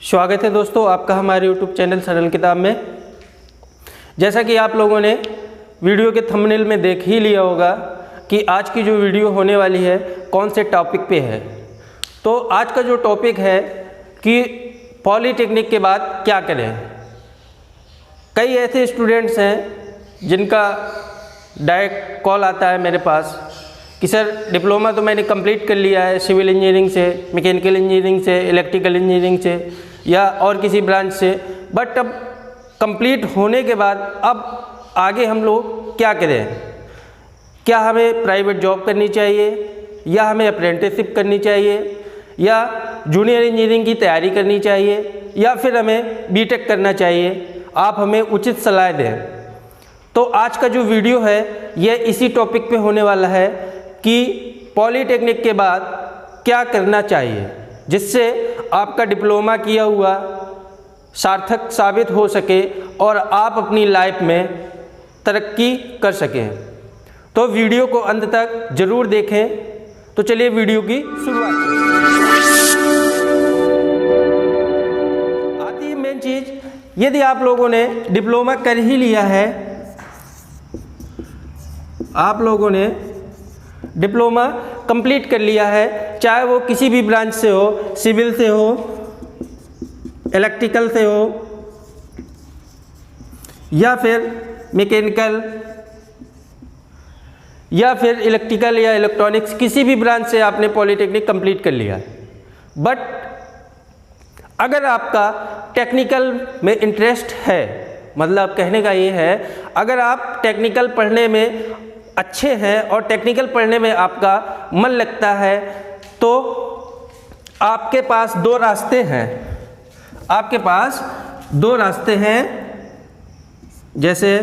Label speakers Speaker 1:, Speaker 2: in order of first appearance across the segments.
Speaker 1: स्वागत है दोस्तों आपका हमारे YouTube चैनल सरल किताब में। जैसा कि आप लोगों ने वीडियो के थंबनेल में देख ही लिया होगा कि आज की जो वीडियो होने वाली है कौन से टॉपिक पे है। तो आज का जो टॉपिक है कि पॉलीटेक्निक के बाद क्या करें। कई ऐसे स्टूडेंट्स हैं जिनका डायरेक्ट कॉल आता है मेरे पास कि सर डिप्लोमा तो मैंने कंप्लीट कर लिया है सिविल इंजीनियरिंग से, मैकेनिकल इंजीनियरिंग से, इलेक्ट्रिकल इंजीनियरिंग से या और किसी ब्रांच से, बट अब कंप्लीट होने के बाद अब आगे हम लोग क्या करें। क्या हमें प्राइवेट जॉब करनी चाहिए या हमें अप्रेंटिसशिप करनी चाहिए या जूनियर इंजीनियरिंग की तैयारी करनी चाहिए या फिर हमें बीटेक करना चाहिए। आप हमें उचित सलाह दें। तो आज का जो वीडियो है यह इसी टॉपिक पे होने वाला है कि पॉलीटेक्निक के बाद क्या करना चाहिए जिससे आपका डिप्लोमा किया हुआ सार्थक साबित हो सके और आप अपनी लाइफ में तरक्की कर सकें। तो वीडियो को अंत तक ज़रूर देखें। तो चलिए वीडियो की शुरुआत करें। आती है मेन चीज़, यदि आप लोगों ने डिप्लोमा कर ही लिया है, आप लोगों ने डिप्लोमा कंप्लीट कर लिया है, चाहे वो किसी भी ब्रांच से हो, सिविल से हो, इलेक्ट्रिकल से हो या फिर मैकेनिकल या फिर इलेक्ट्रिकल या इलेक्ट्रॉनिक्स, किसी भी ब्रांच से आपने पॉलीटेक्निक कंप्लीट कर लिया है। बट अगर आपका टेक्निकल में इंटरेस्ट है, मतलब कहने का ये है, अगर आप टेक्निकल पढ़ने में अच्छे हैं और टेक्निकल पढ़ने में आपका मन लगता है, तो आपके पास दो रास्ते हैं। आपके पास दो रास्ते हैं। जैसे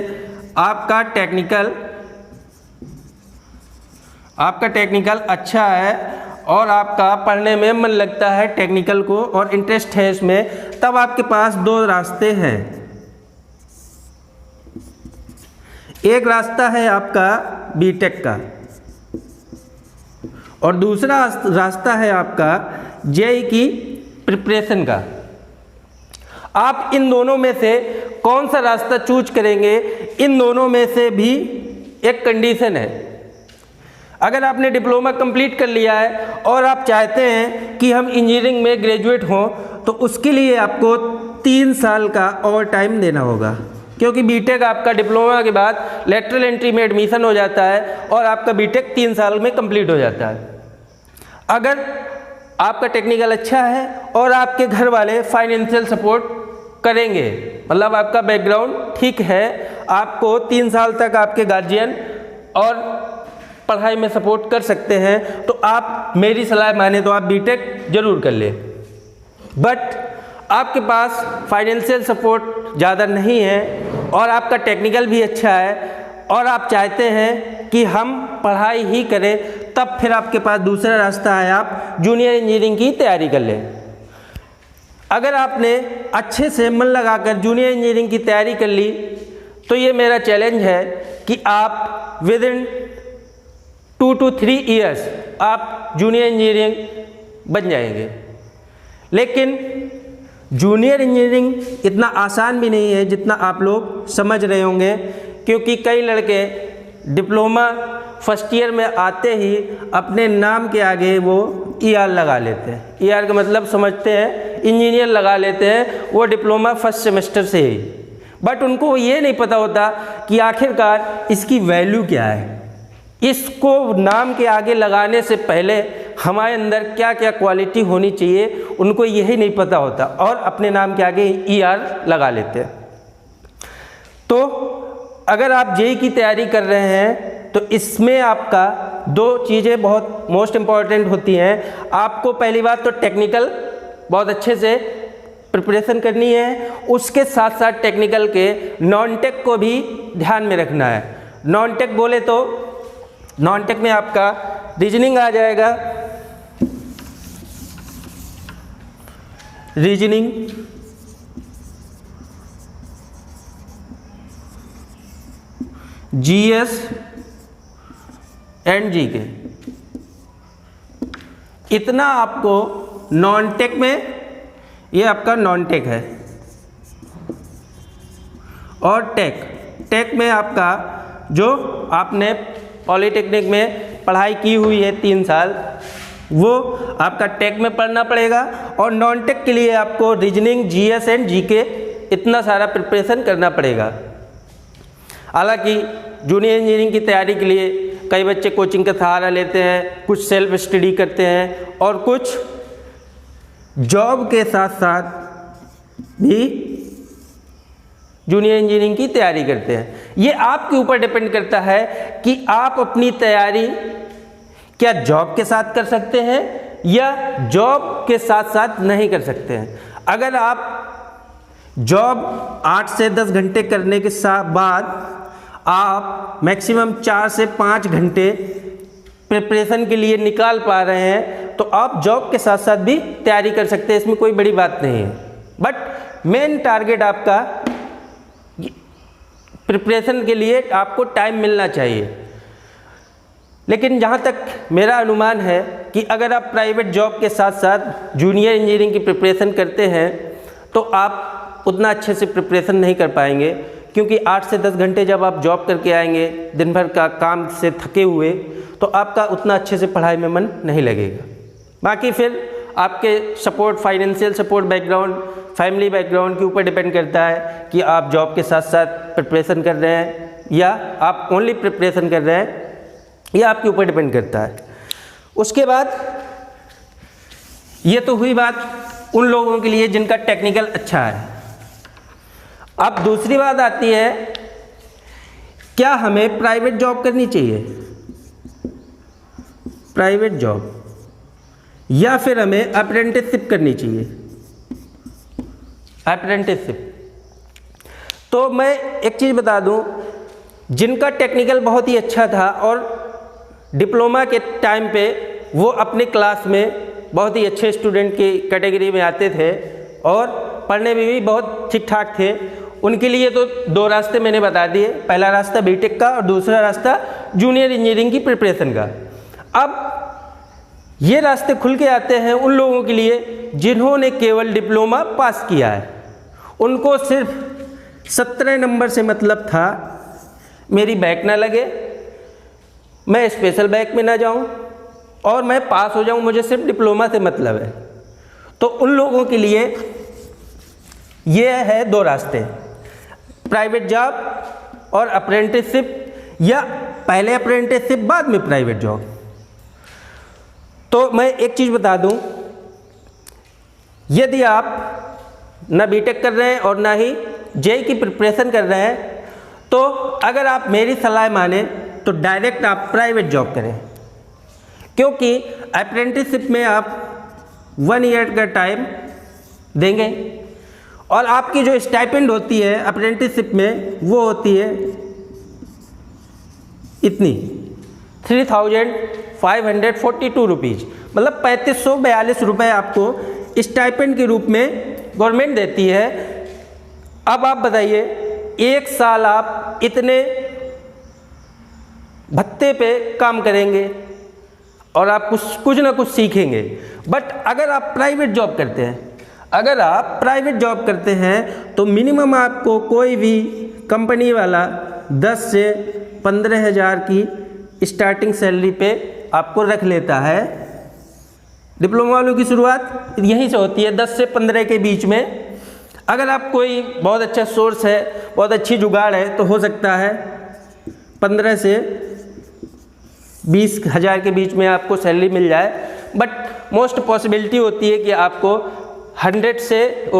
Speaker 1: आपका टेक्निकल अच्छा है और आपका पढ़ने में मन लगता है टेक्निकल को और इंटरेस्ट है इसमें, तब आपके पास दो रास्ते हैं। एक रास्ता है आपका बीटेक का और दूसरा रास्ता है आपका जेईई की प्रिपरेशन का। आप इन दोनों में से कौन सा रास्ता चूज करेंगे, इन दोनों में से भी एक कंडीशन है। अगर आपने डिप्लोमा कंप्लीट कर लिया है और आप चाहते हैं कि हम इंजीनियरिंग में ग्रेजुएट हों, तो उसके लिए आपको 3 साल का और टाइम देना होगा, क्योंकि बीटेक आपका डिप्लोमा के बाद लेटरल एंट्री में एडमिशन हो जाता है और आपका बीटेक 3 साल में कंप्लीट हो जाता है। अगर आपका टेक्निकल अच्छा है और आपके घर वाले फाइनेंशियल सपोर्ट करेंगे, मतलब आपका बैकग्राउंड ठीक है, आपको 3 साल तक आपके गार्जियन और पढ़ाई में सपोर्ट कर सकते हैं, तो आप मेरी सलाह माने तो आप बीटेक जरूर कर लें। बट आपके पास फाइनेंशियल सपोर्ट ज़्यादा नहीं है और आपका टेक्निकल भी अच्छा है और आप चाहते हैं कि हम पढ़ाई ही करें, तब फिर आपके पास दूसरा रास्ता है, आप जूनियर इंजीनियरिंग की तैयारी कर लें। अगर आपने अच्छे से मन लगाकर जूनियर इंजीनियरिंग की तैयारी कर ली, तो ये मेरा चैलेंज है कि आप विद इन 2 to 3 ईयर्स आप जूनियर इंजीनियरिंग बन जाएंगे। लेकिन जूनियर इंजीनियरिंग इतना आसान भी नहीं है जितना आप लोग समझ रहे होंगे, क्योंकि कई लड़के डिप्लोमा फर्स्ट ईयर में आते ही अपने नाम के आगे वो ईआर लगा लेते हैं। ईआर का मतलब समझते हैं, इंजीनियर लगा लेते हैं वो डिप्लोमा फर्स्ट सेमेस्टर से ही। बट उनको ये नहीं पता होता कि आखिरकार इसकी वैल्यू क्या है। इसको नाम के आगे लगाने से पहले हमारे अंदर क्या क्या क्वालिटी होनी चाहिए, उनको यही नहीं पता होता और अपने नाम के आगे ईआर लगा लेते हैं। तो अगर आप जेईई की तैयारी कर रहे हैं तो इसमें आपका दो चीज़ें बहुत मोस्ट इम्पॉर्टेंट होती हैं। आपको पहली बात तो टेक्निकल बहुत अच्छे से प्रिपरेशन करनी है, उसके साथ साथ टेक्निकल के नॉन टेक को भी ध्यान में रखना है। नॉन टेक बोले तो नॉन टेक में आपका रीजनिंग आ जाएगा, रीजनिंग, जीएस एंड जीके, इतना आपको नॉन टेक में ये आपका नॉन टेक है। और टेक में आपका जो आपने पॉलिटेक्निक में पढ़ाई की हुई है 3 साल, वो आपका टेक में पढ़ना पड़ेगा। और नॉन टेक के लिए आपको रीजनिंग, जीएस एंड जीके इतना सारा प्रिपरेशन करना पड़ेगा। हालांकि जूनियर इंजीनियरिंग की तैयारी के लिए कई बच्चे कोचिंग का सहारा लेते हैं, कुछ सेल्फ स्टडी करते हैं और कुछ जॉब के साथ साथ भी जूनियर इंजीनियरिंग की तैयारी करते हैं। ये आपके ऊपर डिपेंड करता है कि आप अपनी तैयारी क्या जॉब के साथ कर सकते हैं या जॉब के साथ साथ नहीं कर सकते हैं। अगर आप जॉब 8 से 10 घंटे करने के बाद आप मैक्सिमम 4 से 5 घंटे प्रिपरेशन के लिए निकाल पा रहे हैं तो आप जॉब के साथ साथ भी तैयारी कर सकते हैं, इसमें कोई बड़ी बात नहीं है। बट मेन टारगेट आपका प्रिपरेशन के लिए आपको टाइम मिलना चाहिए। लेकिन जहाँ तक मेरा अनुमान है कि अगर आप प्राइवेट जॉब के साथ साथ जूनियर इंजीनियरिंग की प्रिपरेशन करते हैं तो आप उतना अच्छे से प्रिपरेशन नहीं कर पाएंगे, क्योंकि 8 से 10 घंटे जब आप जॉब करके आएंगे दिन भर का काम से थके हुए, तो आपका उतना अच्छे से पढ़ाई में मन नहीं लगेगा। बाकी फिर आपके support, financial support background, family background के ऊपर डिपेंड करता है कि आप जॉब के साथ साथ प्रिपरेशन कर रहे हैं या आप ओनली प्रिपरेशन कर रहे हैं, यह आपके ऊपर डिपेंड करता है। उसके बाद ये तो हुई बात उन लोगों के लिए जिनका टेक्निकल अच्छा है। अब दूसरी बात आती है, क्या हमें प्राइवेट जॉब करनी चाहिए, प्राइवेट जॉब, या फिर हमें अप्रेंटिसशिप करनी चाहिए, अप्रेंटिसशिप। तो मैं एक चीज़ बता दूं, जिनका टेक्निकल बहुत ही अच्छा था और डिप्लोमा के टाइम पे वो अपने क्लास में बहुत ही अच्छे स्टूडेंट की कैटेगरी में आते थे और पढ़ने में भी बहुत ठीक ठाक थे, उनके लिए तो 2 रास्ते मैंने बता दिए। पहला रास्ता बीटेक का और दूसरा रास्ता जूनियर इंजीनियरिंग की प्रिपरेशन का। अब ये रास्ते खुल के आते हैं उन लोगों के लिए जिन्होंने केवल डिप्लोमा पास किया है। उनको सिर्फ 17 नंबर से मतलब था, मेरी बैक ना लगे, मैं स्पेशल बैक में ना जाऊं और मैं पास हो जाऊं, मुझे सिर्फ डिप्लोमा से मतलब है। तो उन लोगों के लिए ये है 2 रास्ते, प्राइवेट जॉब और अप्रेंटिसशिप, या पहले अप्रेंटिसशिप बाद में प्राइवेट जॉब। तो मैं एक चीज़ बता दूं, यदि आप ना बीटेक कर रहे हैं और ना ही जेईई की प्रिपरेशन कर रहे हैं, तो अगर आप मेरी सलाह माने तो डायरेक्ट आप प्राइवेट जॉब करें, क्योंकि अप्रेंटिसशिप में आप 1 ईयर का टाइम देंगे और आपकी जो स्टाइपेंड होती है अप्रेंटिसशिप में वो होती है इतनी 3542 रुपीज़, मतलब 3542 रुपये आपको स्टाइपेंड के रूप में गवर्नमेंट देती है। अब आप बताइए, 1 साल आप इतने भत्ते पे काम करेंगे और आप कुछ ना कुछ सीखेंगे। बट अगर आप प्राइवेट जॉब करते हैं, अगर आप प्राइवेट जॉब करते हैं तो मिनिमम आपको कोई भी कंपनी वाला 10 से 15 हज़ार की स्टार्टिंग सैलरी पे आपको रख लेता है। डिप्लोमा वालों की शुरुआत यहीं से होती है, 10 से 15 के बीच में। अगर आप कोई बहुत अच्छा सोर्स है, बहुत अच्छी जुगाड़ है, तो हो सकता है 15 से 20 हज़ार के बीच में आपको सैलरी मिल जाए। बट मोस्ट पॉसिबिलिटी होती है कि आपको 10 से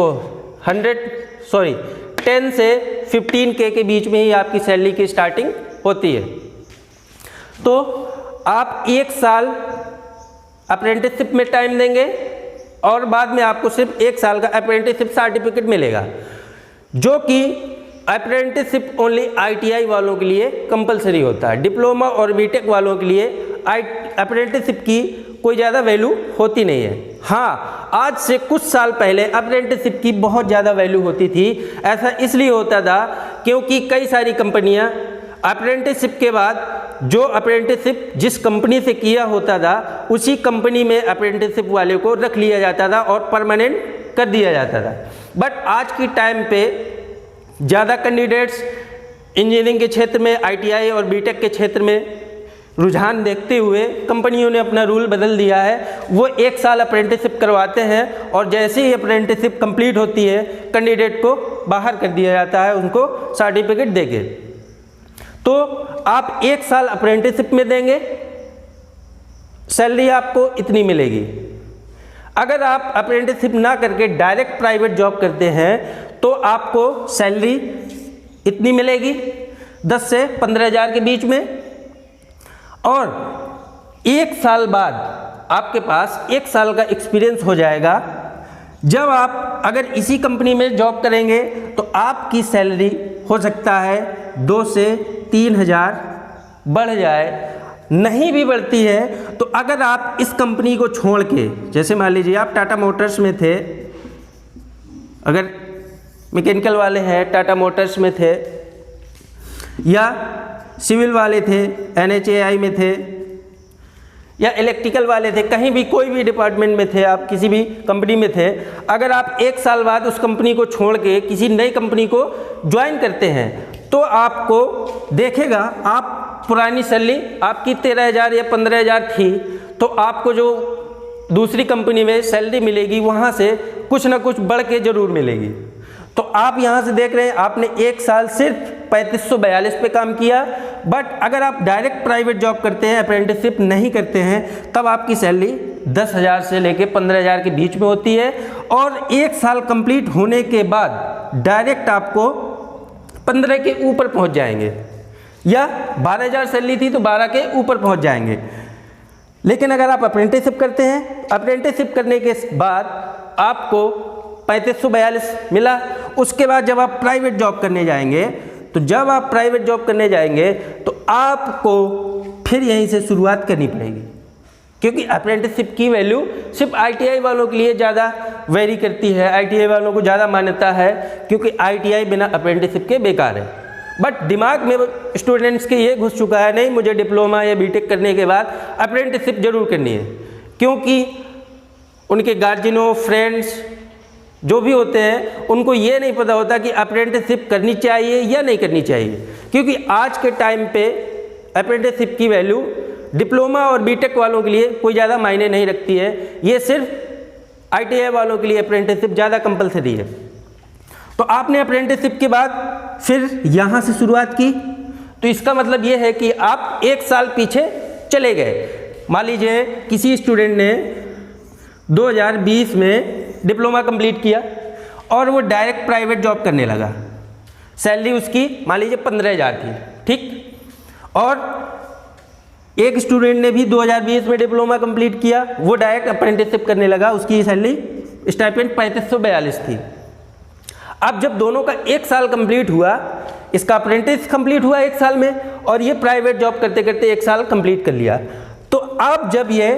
Speaker 1: 15K के बीच में ही आपकी सैलरी की स्टार्टिंग होती है। तो आप 1 साल अप्रेंटिसशिप में टाइम देंगे और बाद में आपको सिर्फ 1 साल का अप्रेंटिसशिप सर्टिफिकेट मिलेगा, जो कि अप्रेंटिसशिप ओनली ITI वालों के लिए कंपलसरी होता है। डिप्लोमा और बीटेक वालों के लिए अप्रेंटिसशिप की कोई ज़्यादा वैल्यू होती नहीं है। हाँ, आज से कुछ साल पहले अप्रेंटिसशिप की बहुत ज़्यादा वैल्यू होती थी। ऐसा इसलिए होता था क्योंकि कई सारी कंपनियां अप्रेंटिसशिप के बाद जो अप्रेंटिसशिप जिस कंपनी से किया होता था उसी कंपनी में अप्रेंटिसशिप वाले को रख लिया जाता था और परमानेंट कर दिया जाता था। बट आज की टाइम पे ज़्यादा कैंडिडेट्स इंजीनियरिंग के क्षेत्र में, ITI और BTech के क्षेत्र में रुझान देखते हुए कंपनियों ने अपना रूल बदल दिया है। वो 1 साल अप्रेंटिसशिप करवाते हैं और जैसे ही अप्रेंटिसशिप कंप्लीट होती है कैंडिडेट को बाहर कर दिया जाता है उनको सर्टिफिकेट देके। तो आप 1 साल अप्रेंटिसशिप में देंगे, सैलरी आपको इतनी मिलेगी। अगर आप अप्रेंटिसशिप ना करके डायरेक्ट प्राइवेट जॉब करते हैं तो आपको सैलरी इतनी मिलेगी 10 से 15 हज़ार के बीच में। और 1 साल बाद आपके पास 1 साल का एक्सपीरियंस हो जाएगा। जब आप अगर इसी कंपनी में जॉब करेंगे तो आपकी सैलरी हो सकता है 2 से 3 हज़ार बढ़ जाए। नहीं भी बढ़ती है तो अगर आप इस कंपनी को छोड़ के, जैसे मान लीजिए आप टाटा मोटर्स में थे, अगर मैकेनिकल वाले हैं टाटा मोटर्स में थे, या सिविल वाले थे NHAI में थे, या इलेक्ट्रिकल वाले थे, कहीं भी कोई भी डिपार्टमेंट में थे, आप किसी भी कंपनी में थे, अगर आप 1 साल बाद उस कंपनी को छोड़ के किसी नई कंपनी को ज्वाइन करते हैं तो आपको देखेगा आप पुरानी सैलरी आपकी 13 हज़ार या 15 हज़ार थी, तो आपको जो दूसरी कंपनी में सैलरी मिलेगी वहाँ से कुछ ना कुछ बढ़ के ज़रूर मिलेगी। तो आप यहाँ से देख रहे हैं आपने 1 साल सिर्फ 3542 पे काम किया। बट अगर आप डायरेक्ट प्राइवेट जॉब करते हैं, अप्रेंटिसशिप नहीं करते हैं, तब आपकी सैलरी 10 हज़ार से लेके 15 हज़ार के बीच में होती है। और 1 साल कंप्लीट होने के बाद डायरेक्ट आपको 15 के ऊपर पहुँच जाएंगे, या 12 हज़ार सैलरी थी तो 12 के ऊपर पहुँच जाएंगे। लेकिन अगर आप अप्रेंटिसशिप करते हैं, अप्रेंटिसशिप करने के बाद आपको 3542 मिला। उसके बाद जब आप प्राइवेट जॉब करने जाएंगे, तो जब आप प्राइवेट जॉब करने जाएंगे तो आपको फिर यहीं से शुरुआत करनी पड़ेगी, क्योंकि अप्रेंटिसशिप की वैल्यू सिर्फ ITI वालों के लिए ज़्यादा वेरी करती है, ITI वालों को ज़्यादा मान्यता है, क्योंकि ITI बिना अप्रेंटिसशिप के बेकार है। बट दिमाग में स्टूडेंट्स के ये घुस चुका है, नहीं मुझे डिप्लोमा या BTech करने के बाद अप्रेंटिसशिप जरूर करनी है, क्योंकि उनके गार्जियनों, फ्रेंड्स जो भी होते हैं उनको ये नहीं पता होता कि अप्रेंटिसशिप करनी चाहिए या नहीं करनी चाहिए। क्योंकि आज के टाइम पे अप्रेंटिसशिप की वैल्यू डिप्लोमा और BTech वालों के लिए कोई ज़्यादा मायने नहीं रखती है, ये सिर्फ ITI वालों के लिए अप्रेंटिसशिप ज़्यादा कंपलसरी है। तो आपने अप्रेंटिसशिप के बाद फिर यहाँ से शुरुआत की, तो इसका मतलब ये है कि आप 1 साल पीछे चले गए। मान लीजिए किसी स्टूडेंट ने 2020 में डिप्लोमा कंप्लीट किया और वो डायरेक्ट प्राइवेट जॉब करने लगा, सैलरी उसकी मान लीजिए 15 हज़ार थी, ठीक। और एक स्टूडेंट ने भी 2020 में डिप्लोमा कंप्लीट किया, वो डायरेक्ट अप्रेंटिसशिप करने लगा, उसकी सैलरी स्टाइपेंड 3542 थी। अब जब दोनों का 1 साल कंप्लीट हुआ, इसका अप्रेंटिस कंप्लीट हुआ 1 साल में और ये प्राइवेट जॉब करते करते 1 साल कंप्लीट कर लिया, तो अब जब ये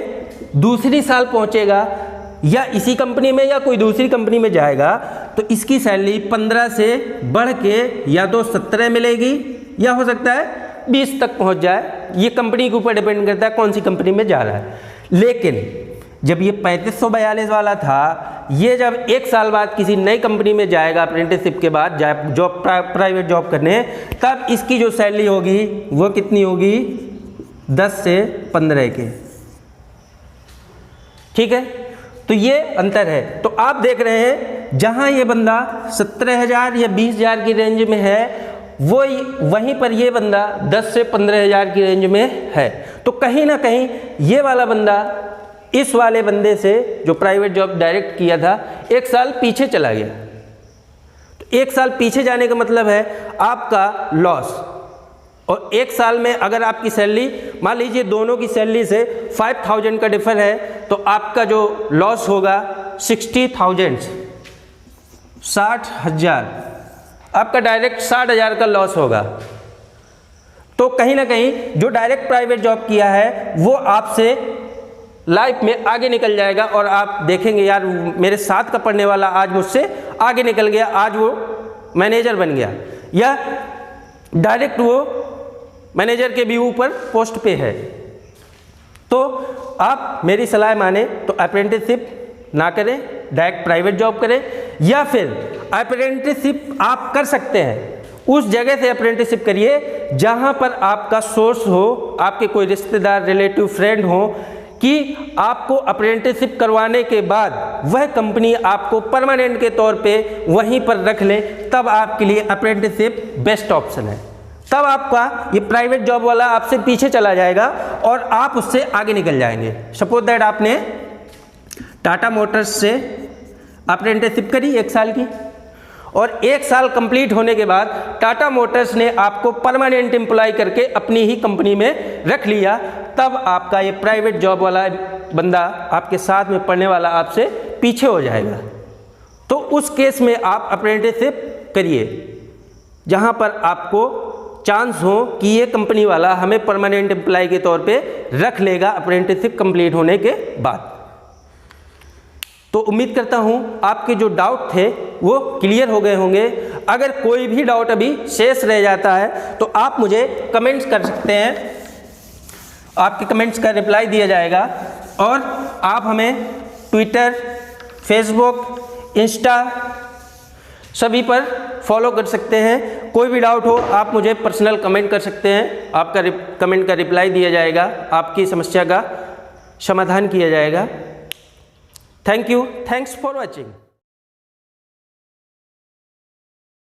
Speaker 1: दूसरी साल पहुंचेगा या इसी कंपनी में या कोई दूसरी कंपनी में जाएगा, तो इसकी सैलरी 15 से बढ़ के या तो 17 मिलेगी या हो सकता है 20 तक पहुंच जाए। ये कंपनी के ऊपर डिपेंड करता है कौन सी कंपनी में जा रहा है। लेकिन जब ये 3542 वाला था, ये जब 1 साल बाद किसी नई कंपनी में जाएगा अप्रेंटिसशिप के बाद जॉब प्राइवेट जॉब करने, तब इसकी जो सैलरी होगी वो कितनी होगी? 10 से 15 के, ठीक है। तो ये अंतर है। तो आप देख रहे हैं जहां ये बंदा 17 हज़ार या 20 हज़ार की रेंज में है, वो वहीं पर ये बंदा 10 से 15 हज़ार की रेंज में है। तो कहीं ना कहीं ये वाला बंदा इस वाले बंदे से जो प्राइवेट जॉब डायरेक्ट किया था 1 साल पीछे चला गया। तो 1 साल पीछे जाने का मतलब है आपका लॉस। और 1 साल में अगर आपकी सैलरी मान लीजिए दोनों की सैलरी से 5000 का डिफर है, तो आपका जो लॉस होगा 60,000, 60,000, आपका डायरेक्ट 60,000 का लॉस होगा। तो कहीं ना कहीं जो डायरेक्ट प्राइवेट जॉब किया है वो आपसे लाइफ में आगे निकल जाएगा और आप देखेंगे यार मेरे साथ का पढ़ने वाला आज मुझसे आगे निकल गया, आज वो मैनेजर बन गया, या डायरेक्ट वो मैनेजर के भी ऊपर पोस्ट पे है। तो आप मेरी सलाह माने तो अप्रेंटिसशिप ना करें, डायरेक्ट प्राइवेट जॉब करें, या फिर अप्रेंटिसशिप आप कर सकते हैं। उस जगह से अप्रेंटिसशिप करिए जहां पर आपका सोर्स हो, आपके कोई रिश्तेदार, रिलेटिव, फ्रेंड हो कि आपको अप्रेंटिसशिप करवाने के बाद वह कंपनी आपको परमानेंट के तौर पे वहीं पर रख ले, तब आपके लिए अप्रेंटिसशिप बेस्ट ऑप्शन है। तब आपका ये प्राइवेट जॉब वाला आपसे पीछे चला जाएगा और आप उससे आगे निकल जाएंगे। सपोज दैट आपने टाटा मोटर्स से अप्रेंटिसशिप करी 1 साल की, और 1 साल कंप्लीट होने के बाद टाटा मोटर्स ने आपको परमानेंट एम्प्लॉय करके अपनी ही कंपनी में रख लिया, तब आपका ये प्राइवेट जॉब वाला बंदा, आपके साथ में पढ़ने वाला, आपसे पीछे हो जाएगा। तो उस केस में आप अप्रेंटिसशिप करिए जहां पर आपको चांस हो कि ये कंपनी वाला हमें परमानेंट एम्प्लॉय के तौर पे रख लेगा अप्रेंटिसशिप कंप्लीट होने के बाद। तो उम्मीद करता हूं आपके जो डाउट थे वो क्लियर हो गए होंगे। अगर कोई भी डाउट अभी शेष रह जाता है तो आप मुझे कमेंट्स कर सकते हैं, आपके कमेंट्स का रिप्लाई दिया जाएगा। और आप हमें ट्विटर, फेसबुक, इंस्टा सभी पर फॉलो कर सकते हैं। कोई भी डाउट हो आप मुझे पर्सनल कमेंट कर सकते हैं, आपका कमेंट का रिप्लाई दिया जाएगा, आपकी समस्या का समाधान किया जाएगा। Thank you, thanks for watching.